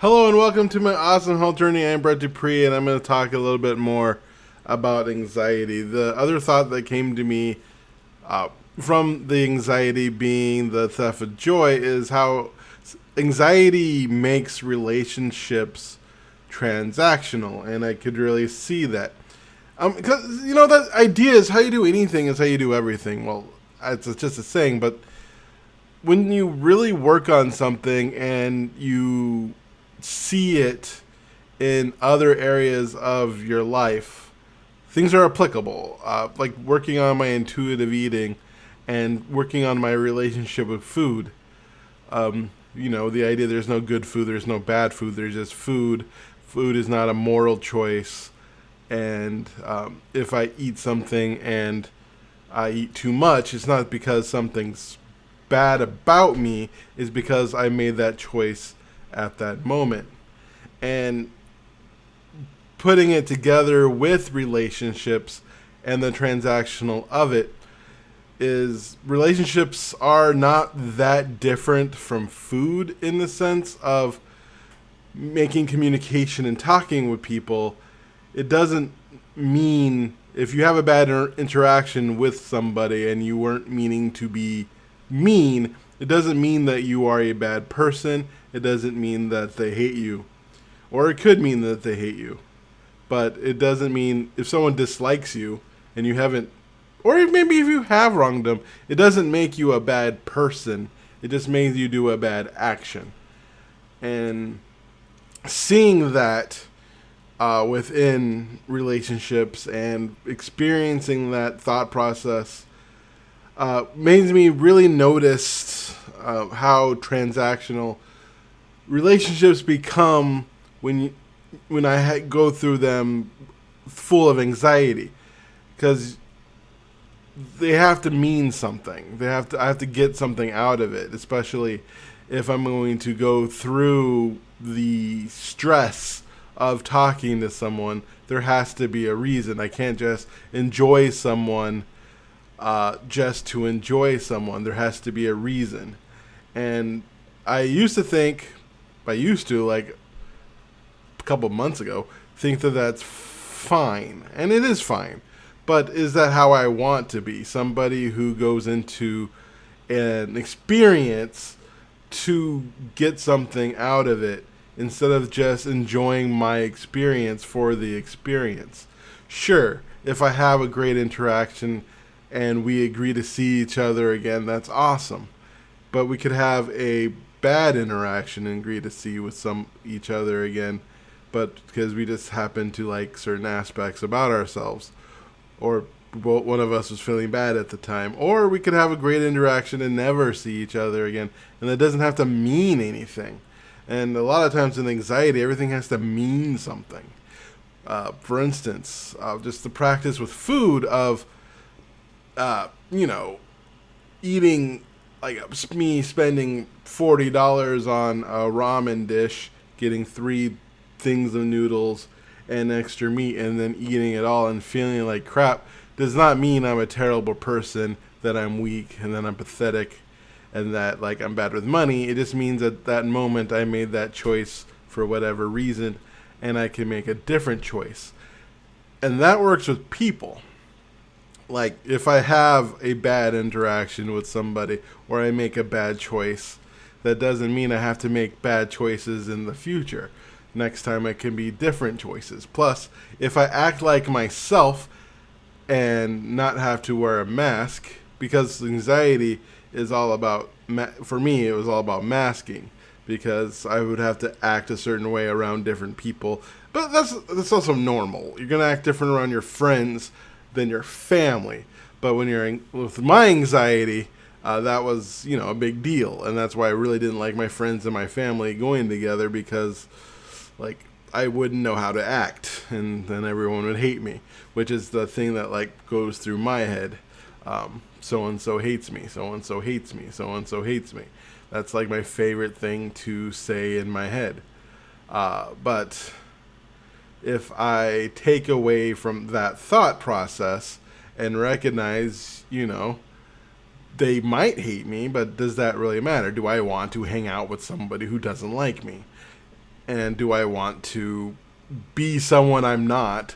Hello and welcome to my awesome health journey. I'm Brett Dupree, and I'm going to talk a little bit more about anxiety. The other thought that came to me uh, from the anxiety being the theft of joy is how anxiety makes relationships transactional, and I could really see that. Because that idea is how you do anything is how you do everything. Well, it's just a saying, but when you really work on something and you see it in other areas of your life, things are applicable. Like working on my intuitive eating and working on my relationship with food. The idea there's no good food, there's no bad food, there's just food. Food is not a moral choice. And if I eat something and I eat too much, it's not because something's bad about me, it's because I made that choice at that moment. And putting it together with relationships and the transactional of it is relationships are not that different from food in the sense of making communication and talking with people. It doesn't mean if you have a bad interaction with somebody and you weren't meaning to be mean, it doesn't mean that you are a bad person. It doesn't mean that they hate you. Or it could mean that they hate you. But it doesn't mean if someone dislikes you and you haven't, or maybe if you have wronged them, it doesn't make you a bad person. It just makes you do a bad action. And seeing that within relationships and experiencing that thought process made me really notice how transactional relationships become when I go through them full of anxiety, because they have to mean something. I have to get something out of it, especially if I'm going to go through the stress of talking to someone. There has to be a reason. I can't just enjoy someone just to enjoy someone. There has to be a reason. And I used to think, like a couple months ago, think that that's fine. And it is fine. But is that how I want to be? Somebody who goes into an experience to get something out of it instead of just enjoying my experience for the experience. Sure, if I have a great interaction and we agree to see each other again, that's awesome. But we could have a bad interaction and agree to see with each other again, but because we just happen to like certain aspects about ourselves, or one of us was feeling bad at the time, or we could have a great interaction and never see each other again, and that doesn't have to mean anything. And a lot of times in anxiety, everything has to mean something. For instance, just the practice with food of, eating, like me spending $40 on a ramen dish, getting 3 things of noodles and extra meat, and then eating it all and feeling like crap does not mean I'm a terrible person, that I'm weak, and that I'm pathetic, and that like I'm bad with money. It just means that that moment I made that choice for whatever reason, and I can make a different choice. And that works with people. Like if I have a bad interaction with somebody or I make a bad choice, that doesn't mean I have to make bad choices in the future. Next time it can be different choices. Plus, if I act like myself and not have to wear a mask, because anxiety is all about, for me, it was all about masking, because I would have to act a certain way around different people. But that's also normal. You're going to act different around your friends than your family. But when with my anxiety, that was, a big deal. And that's why I really didn't like my friends and my family going together, because like I wouldn't know how to act, and then everyone would hate me, which is the thing that like goes through my head. So and so hates me, so and so hates me, so and so hates me. That's like my favorite thing to say in my head. But if I take away from that thought process and recognize, they might hate me, but does that really matter? Do I want to hang out with somebody who doesn't like me? And do I want to be someone I'm not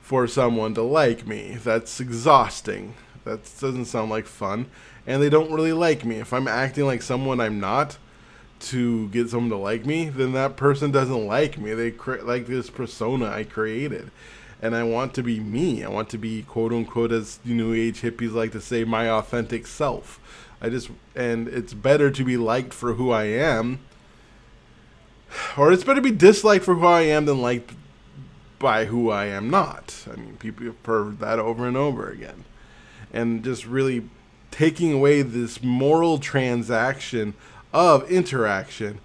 for someone to like me? That's exhausting. That doesn't sound like fun. And they don't really like me. If I'm acting like someone I'm not to get someone to like me, then that person doesn't like me. They like this persona I created. And I want to be me. I want to be, quote unquote, as New Age hippies like to say, my authentic self. And it's better to be liked for who I am, or it's better to be disliked for who I am than liked by who I am not. I mean, people have heard that over and over again. And just really taking away this moral transaction of interaction.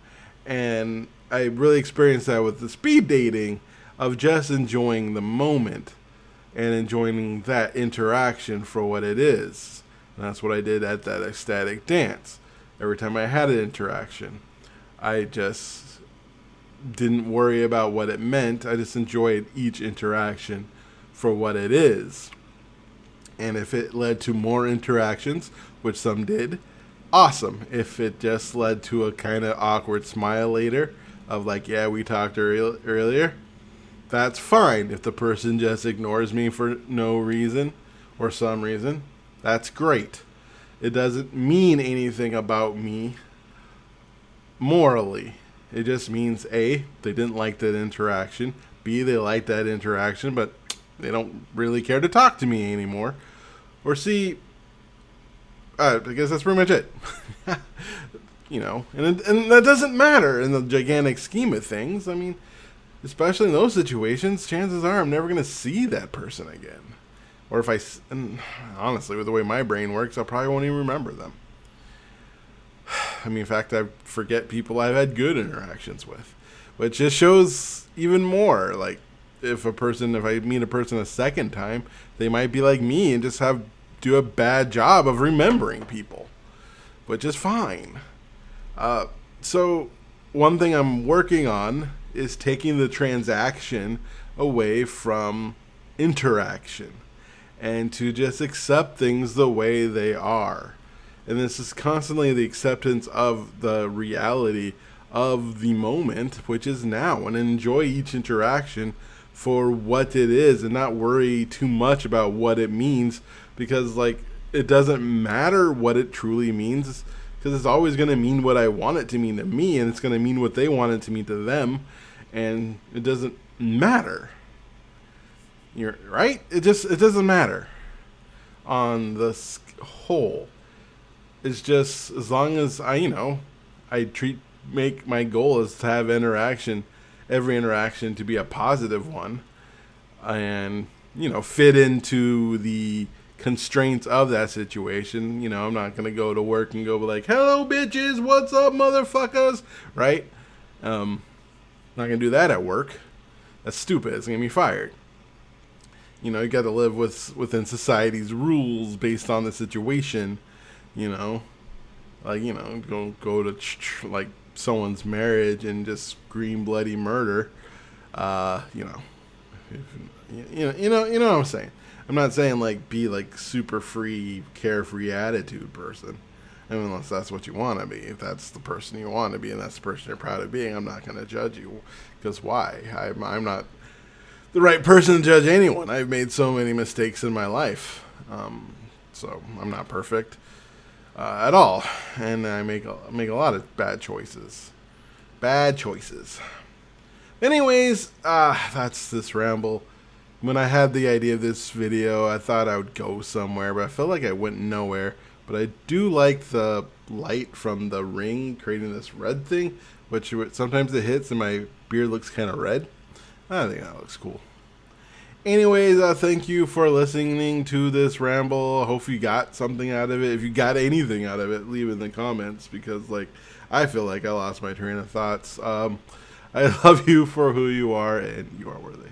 And I really experienced that with the speed dating of just enjoying the moment and enjoying that interaction for what it is. And that's what I did at that ecstatic dance. Every time I had an interaction, I just didn't worry about what it meant. I just enjoyed each interaction for what it is. And if it led to more interactions, which some did, awesome. If it just led to a kind of awkward smile later of like, yeah, we talked earlier, that's fine. If the person just ignores me for no reason or some reason, that's great. It doesn't mean anything about me morally. It just means A, they didn't like that interaction. B, they liked that interaction, but they don't really care to talk to me anymore. Or C, I guess that's pretty much it. And that doesn't matter in the gigantic scheme of things. I mean, especially in those situations, chances are I'm never going to see that person again. Or and honestly, with the way my brain works, I probably won't even remember them. I mean, in fact, I forget people I've had good interactions with, which just shows even more. Like, if I meet a person a second time, they might be like me and just do a bad job of remembering people, which is fine. So one thing I'm working on is taking the transaction away from interaction and to just accept things the way they are. And this is constantly the acceptance of the reality of the moment, which is now, and enjoy each interaction for what it is and not worry too much about what it means, because it doesn't matter what it truly means, because it's always going to mean what I want it to mean to me, and it's going to mean what they want it to mean to them, and it doesn't matter. You're right? It doesn't matter on the whole. It's just as long as make my goal is to have every interaction to be a positive one, and fit into the constraints of that situation. I'm not gonna go to work and go like, "Hello, bitches, what's up, motherfuckers?" Right? Not gonna do that at work. That's stupid. It's gonna be fired. You got to live within society's rules based on the situation. Don't go to like someone's marriage and just scream bloody murder. You know what I'm saying. I'm not saying be super free, carefree attitude person. I mean, unless that's what you want to be. If that's the person you want to be and that's the person you're proud of being, I'm not going to judge you. Because why? I'm not the right person to judge anyone. I've made so many mistakes in my life. So I'm not perfect at all. And I make a lot of bad choices. Anyways, that's this ramble. When I had the idea of this video, I thought I would go somewhere, but I felt like I went nowhere. But I do like the light from the ring creating this red thing, which sometimes it hits and my beard looks kind of red. I think that looks cool. Anyways, thank you for listening to this ramble. I hope you got something out of it. If you got anything out of it, leave it in the comments, because I feel like I lost my train of thoughts. I love you for who you are, and you are worthy.